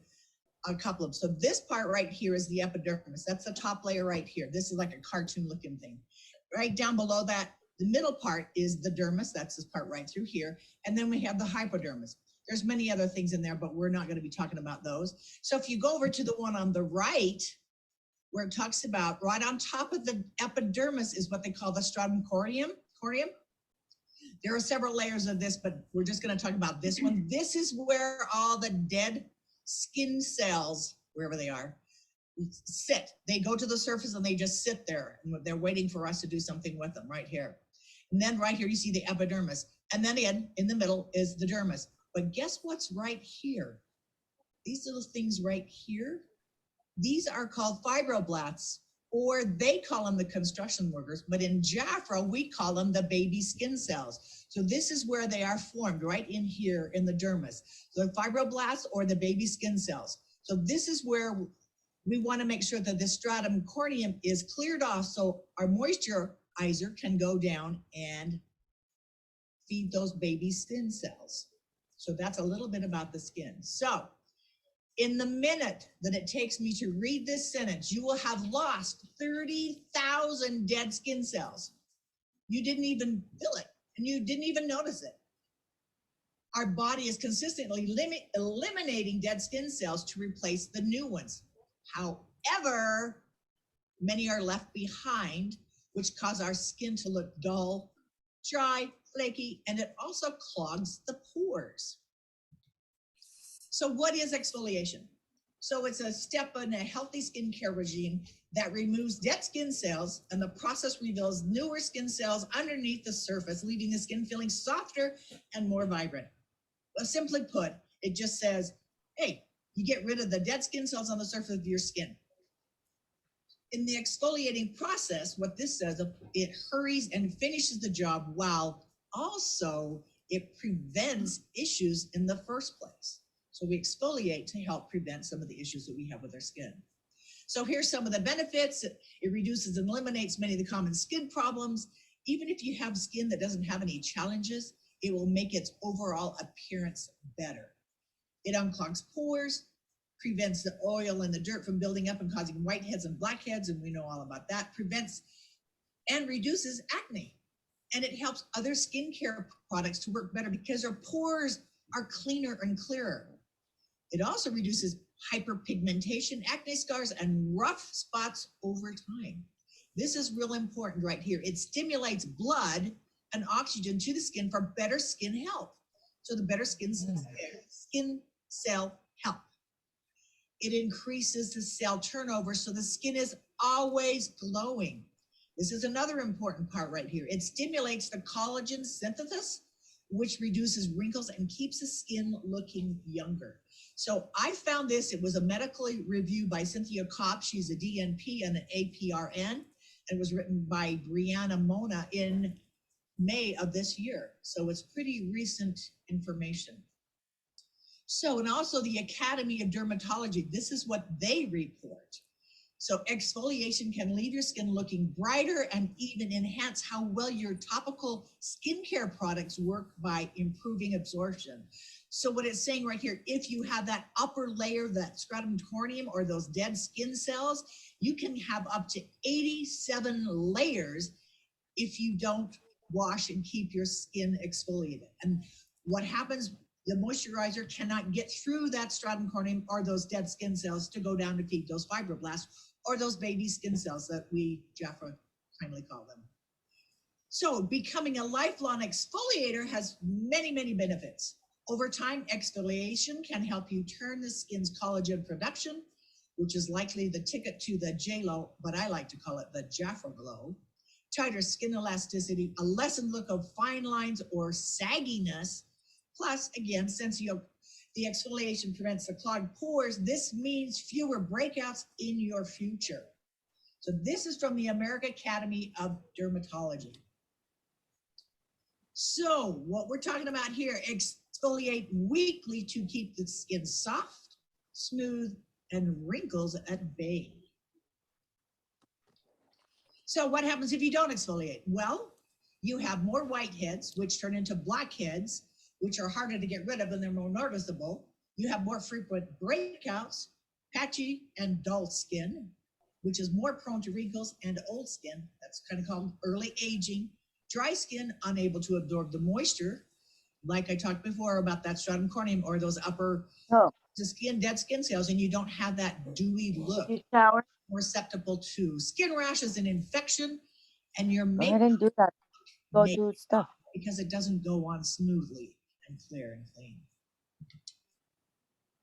a couple of. So this part right here is the epidermis. That's the top layer right here. This is like a cartoon looking thing. Right down below that, the middle part is the dermis. That's this part right through here. And then we have the hypodermis. There's many other things in there, but we're not going to be talking about those. So if you go over to the one on the right, where it talks about right on top of the epidermis is what they call the stratum corneum. There are several layers of this, but we're just going to talk about this one. This is where all the dead skin cells, wherever they are, sit. They go to the surface and they just sit there, and they're waiting for us to do something with them right here. And then right here, you see the epidermis. And then again, in the middle is the dermis. But guess what's right here? These little things right here, these are called fibroblasts, or they call them the construction workers, but in Jafra, we call them the baby skin cells. So this is where they are formed, right in here in the dermis. So the fibroblasts or the baby skin cells. So this is where we want to make sure that the stratum corneum is cleared off so our moisturizer can go down and feed those baby skin cells. So that's a little bit about the skin. So in the minute that it takes me to read this sentence, you will have lost 30,000 dead skin cells. You didn't even feel it, and you didn't even notice it. Our body is consistently eliminating dead skin cells to replace the new ones. However, many are left behind, which cause our skin to look dull, dry, flaky, and it also clogs the pores. So what is exfoliation? So it's a step in a healthy skincare regime that removes dead skin cells, and the process reveals newer skin cells underneath the surface, leaving the skin feeling softer and more vibrant. Well, simply put, it just says, hey, you get rid of the dead skin cells on the surface of your skin. In the exfoliating process, what this says, it hurries and finishes the job while also it prevents issues in the first place. So we exfoliate to help prevent some of the issues that we have with our skin. So here's some of the benefits. It reduces and eliminates many of the common skin problems. Even if you have skin that doesn't have any challenges, it will make its overall appearance better. It unclogs pores, prevents the oil and the dirt from building up and causing whiteheads and blackheads, and we know all about that. Prevents and reduces acne. And it helps other skincare products to work better because our pores are cleaner and clearer. It also reduces hyperpigmentation, acne scars, and rough spots over time. This is real important right here. It stimulates blood and oxygen to the skin for better skin health. So the better skin cell health. It increases the cell turnover so the skin is always glowing. This is another important part right here. It stimulates the collagen synthesis, which reduces wrinkles and keeps the skin looking younger. So I found this, it was a medically review by Cynthia Kopp. She's a DNP and an APRN, and was written by Brianna Mona in May of this year. So it's pretty recent information. So, and also the Academy of Dermatology, this is what they report. So exfoliation can leave your skin looking brighter and even enhance how well your topical skincare products work by improving absorption. So what it's saying right here, if you have that upper layer, that stratum corneum or those dead skin cells, you can have up to 87 layers if you don't wash and keep your skin exfoliated. And what happens, the moisturizer cannot get through that stratum corneum or those dead skin cells to go down to feed those fibroblasts or those baby skin cells that we, Jafra, kindly call them. So becoming a lifelong exfoliator has many, many benefits. Over time, exfoliation can help you turn the skin's collagen production, which is likely the ticket to the J-Lo, but I like to call it the Jafra glow, tighter skin elasticity, a lessened look of fine lines or sagginess. Plus, again, since the exfoliation prevents the clogged pores, this means fewer breakouts in your future. So this is from the American Academy of Dermatology. So what we're talking about here, exfoliate weekly to keep the skin soft, smooth, and wrinkles at bay. So what happens if you don't exfoliate? Well, you have more whiteheads, which turn into blackheads, which are harder to get rid of and they're more noticeable. You have more frequent breakouts, patchy and dull skin, which is more prone to wrinkles, and old skin, that's kind of called early aging. Dry skin, unable to absorb the moisture, like I talked before about that stratum corneum or those upper dead skin cells, and you don't have that dewy look. Did you shower? More susceptible to skin rashes and infection, and your Go ahead makeup and do that. Go may do stuff. because it doesn't go on smoothly and clear and clean.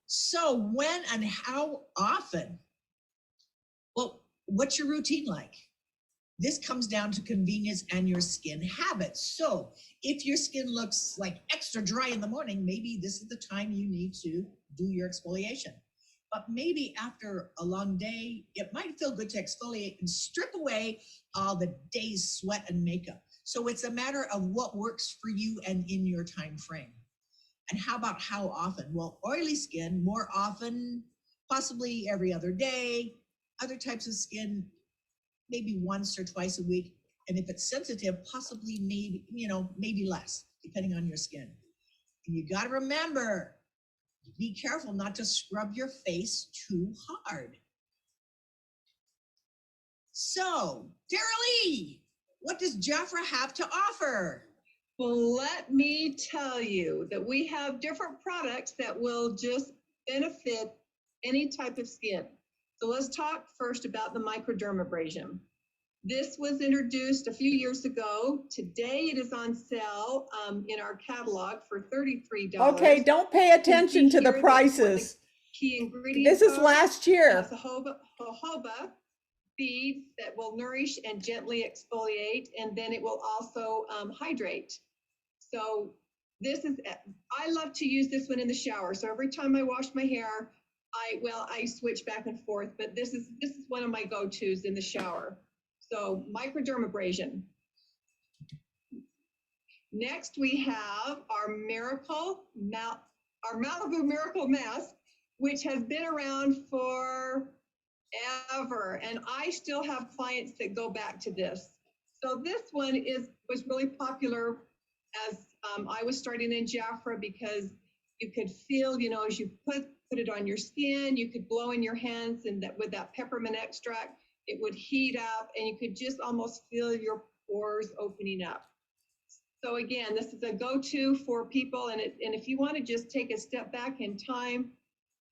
So when and how often? Well, what's your routine like? This comes down to convenience and your skin habits. So if your skin looks like extra dry in the morning, maybe this is the time you need to do your exfoliation. But maybe after a long day, it might feel good to exfoliate and strip away all the day's sweat and makeup. So it's a matter of what works for you and in your time frame. And how about how often? Well, oily skin, more often, possibly every other day. Other types of skin, maybe once or twice a week. And if it's sensitive, possibly maybe less, depending on your skin. And you got to remember, be careful not to scrub your face too hard. So, Darylee, what does Jafra have to offer? Well, let me tell you that we have different products that will just benefit any type of skin. So let's talk first about the microdermabrasion. This was introduced a few years ago. Today it is on sale in our catalog for $33. Okay, don't pay attention to the prices. Key ingredients. This is last year. Jojoba beads that will nourish and gently exfoliate, and then it will also hydrate. So this is, I love to use this one in the shower. So every time I wash my hair, I switch back and forth, but this is one of my go-tos in the shower. So microdermabrasion. Next, we have our Malibu Miracle Mask, which has been around forever, and I still have clients that go back to this. So this one was really popular as I was starting in Jafra, because you could feel, as you put it on your skin, you could blow in your hands, and that with that peppermint extract, it would heat up and you could just almost feel your pores opening up. So again, this is a go-to for people, and if you want to just take a step back in time,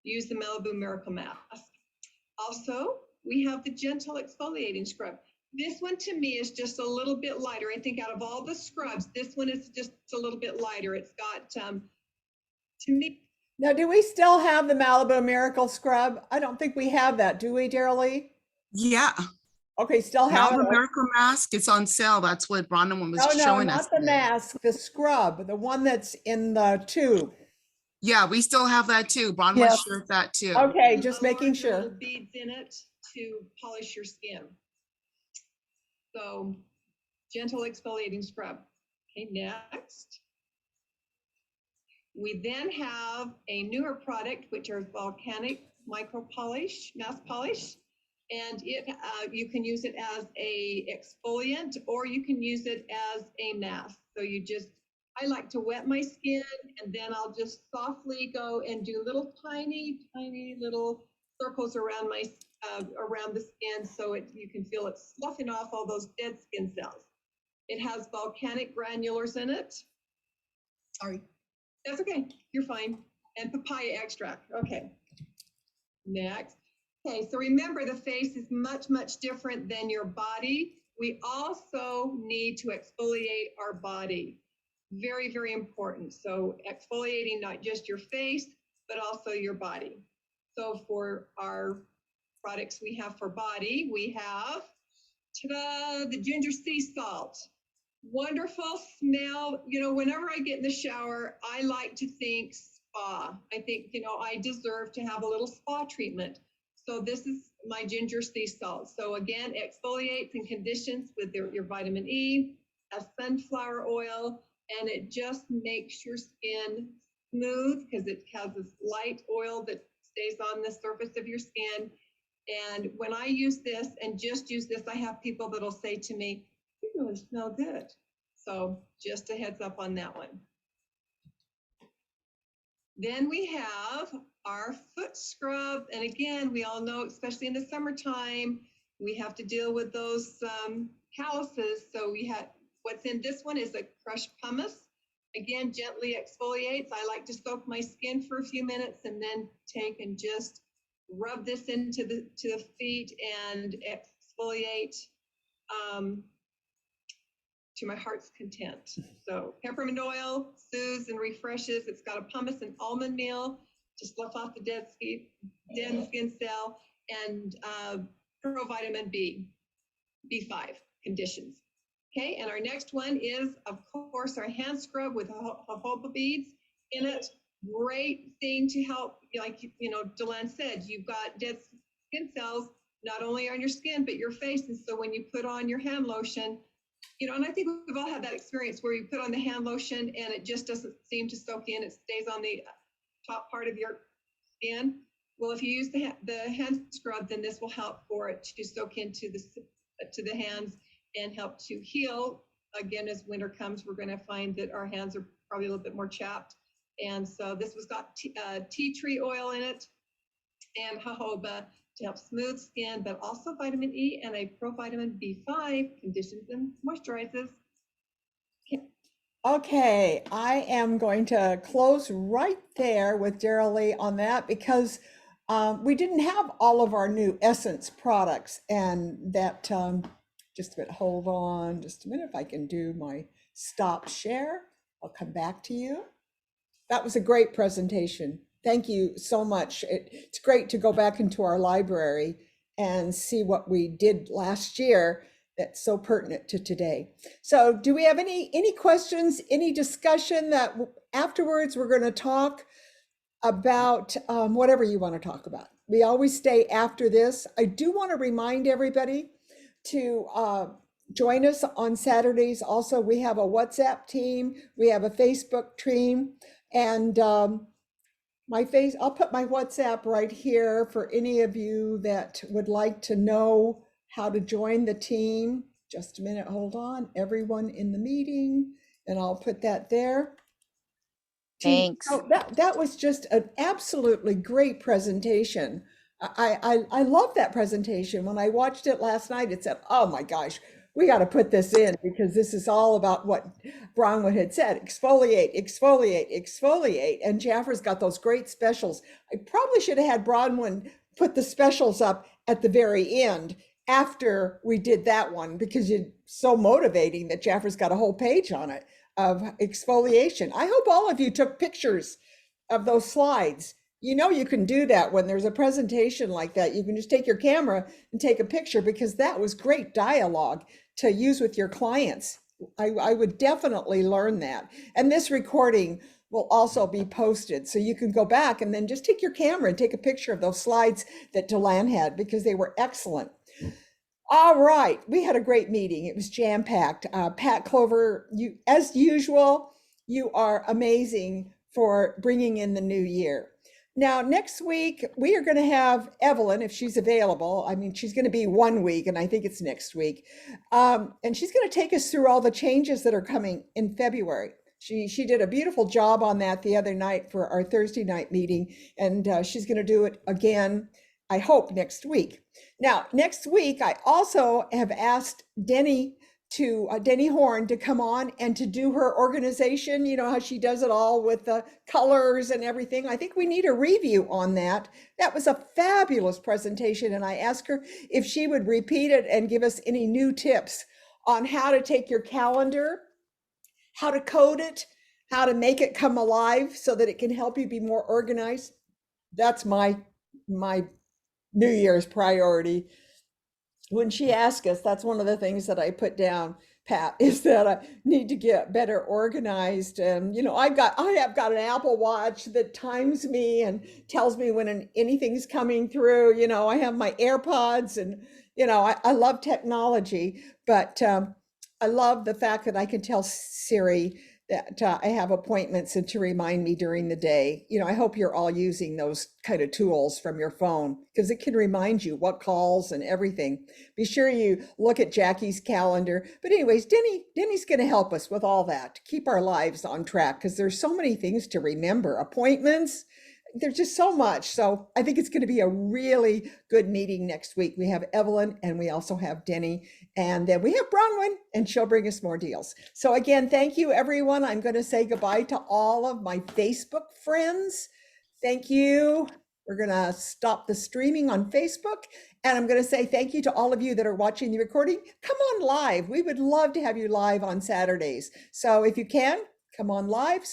use the Malibu Miracle Mask. Also, we have the gentle exfoliating scrub. This one to me is just a little bit lighter. I think out of all the scrubs, this one is just a little bit lighter. It's got, to me. Now, do we still have the Malibu Miracle Scrub? I don't think we have that, do we, Darylee? Yeah. Okay, still have Malibu it. Miracle Mask, it's on sale. That's what Bronwyn was No, showing us. not the mask, the scrub, the one that's in the tube. Yeah, we still have that too. Bronwyn shared that too. Okay, just making sure. Beads in it to polish your skin. So, gentle exfoliating scrub. Okay, next. We then have a newer product, which are volcanic micro polish, mask polish. And you can use it as a exfoliant, or you can use it as a mask. So I like to wet my skin, and then I'll just softly go and do little tiny little circles around around the skin, so you can feel it sloughing off all those dead skin cells. It has volcanic granulars in it. Sorry. That's okay. You're fine. And papaya extract. Okay. Next. Okay, so remember, the face is much, much different than your body. We also need to exfoliate our body. Very, very important. So exfoliating not just your face, but also your body. So for our products we have for body, we have, ta-da, the ginger sea salt. Wonderful smell. You know, whenever I get in the shower, I like to think spa. I think, you know, I deserve to have a little spa treatment. So this is my ginger sea salt. So again, exfoliates and conditions with your vitamin E, a sunflower oil, and it just makes your skin smooth because it has this light oil that stays on the surface of your skin. And when I use this and just use this, I have people that'll say to me, "You really smell good." So just a heads up on that one. Then we have our foot scrub. And again, we all know, especially in the summertime, we have to deal with those calluses. So what's in this one is a crushed pumice. Again, gently exfoliates. I like to soak my skin for a few minutes and then take and just rub this into the feet and exfoliate to my heart's content. So peppermint oil soothes and refreshes. It's got a pumice and almond meal to slough off the dead skin cell, and provitamin B5 conditions. Okay, and our next one is, of course, our hand scrub with jojoba beads in it. Great thing to help, like, you know, Delan said, you've got dead skin cells not only on your skin but your face, and so when you put on your hand lotion, you know, and I think we've all had that experience where you put on the hand lotion and it just doesn't seem to soak in. It stays on the top part of your skin. Well, if you use the hand scrub, then this will help for it to soak into the hands and help to heal. Again, as winter comes, we're going to find that our hands are probably a little bit more chapped. And so this was got tea tree oil in it and jojoba to help smooth skin, but also vitamin E and a provitamin B5 conditions and moisturizes. Okay, I am going to close right there with Darylee on that because we didn't have all of our new Essence products, and that just a bit, hold on just a minute. If I can do my stop share, I'll come back to you. That was a great presentation. Thank you so much. It's great to go back into our library and see what we did last year that's so pertinent to today. So do we have any questions, any discussion that afterwards we're going to talk about whatever you want to talk about? We always stay after this. I do want to remind everybody to join us on Saturdays. Also, we have a WhatsApp team, we have a Facebook team, and I'll put my WhatsApp right here for any of you that would like to know how to join the team. Just a minute, hold on. Everyone in the meeting, and I'll put that there. Thanks. Oh, that was just an absolutely great presentation. I love that presentation. When I watched it last night, it said, "Oh my gosh, we got to put this in because this is all about what Bronwyn had said, exfoliate, exfoliate, exfoliate." And Jaffer's got those great specials. I probably should have had Bronwyn put the specials up at the very end after we did that one, because it's so motivating that Jaffer's got a whole page on it of exfoliation. I hope all of you took pictures of those slides. You know, you can do that when there's a presentation like that. You can just take your camera and take a picture, because that was great dialogue to use with your clients. I would definitely learn that. And this recording will also be posted, so you can go back and then just take your camera and take a picture of those slides that Delan had, because they were excellent. All right, we had a great meeting. It was jam-packed. Pat Clover, you, as usual, you are amazing for bringing in the new year. Now, next week, we are going to have Evelyn, if she's available. I mean, she's going to be 1 week, and I think it's next week. And she's going to take us through all the changes that are coming in February. She did a beautiful job on that the other night for our Thursday night meeting, and she's going to do it again, I hope, next week. Now, next week, I also have asked Denny Horn to come on and to do her organization. You know how she does it all with the colors and everything. I think we need a review on that. That was a fabulous presentation, and I asked her if she would repeat it and give us any new tips on how to take your calendar, how to code it, how to make it come alive so that it can help you be more organized. That's my New Year's priority. When she asked us, that's one of the things that I put down, Pat, is that I need to get better organized. And, you know, I have got an Apple Watch that times me and tells me when anything's coming through. You know, I have my AirPods, and, you know, I love technology, but I love the fact that I can tell Siri that I have appointments and to remind me during the day. You know, I hope you're all using those kind of tools from your phone, because it can remind you what calls and everything. Be sure you look at Jackie's calendar. But anyways, Denny's going to help us with all that to keep our lives on track, because there's so many things to remember. Appointments, there's just so much. So I think it's going to be a really good meeting next week. We have Evelyn, and we also have Denny, and then we have Bronwyn, and she'll bring us more deals. So again, thank you, everyone. I'm going to say goodbye to all of my Facebook friends. Thank you. We're going to stop the streaming on Facebook, and I'm going to say thank you to all of you that are watching the recording. Come on live. We would love to have you live on Saturdays. So if you can, come on live.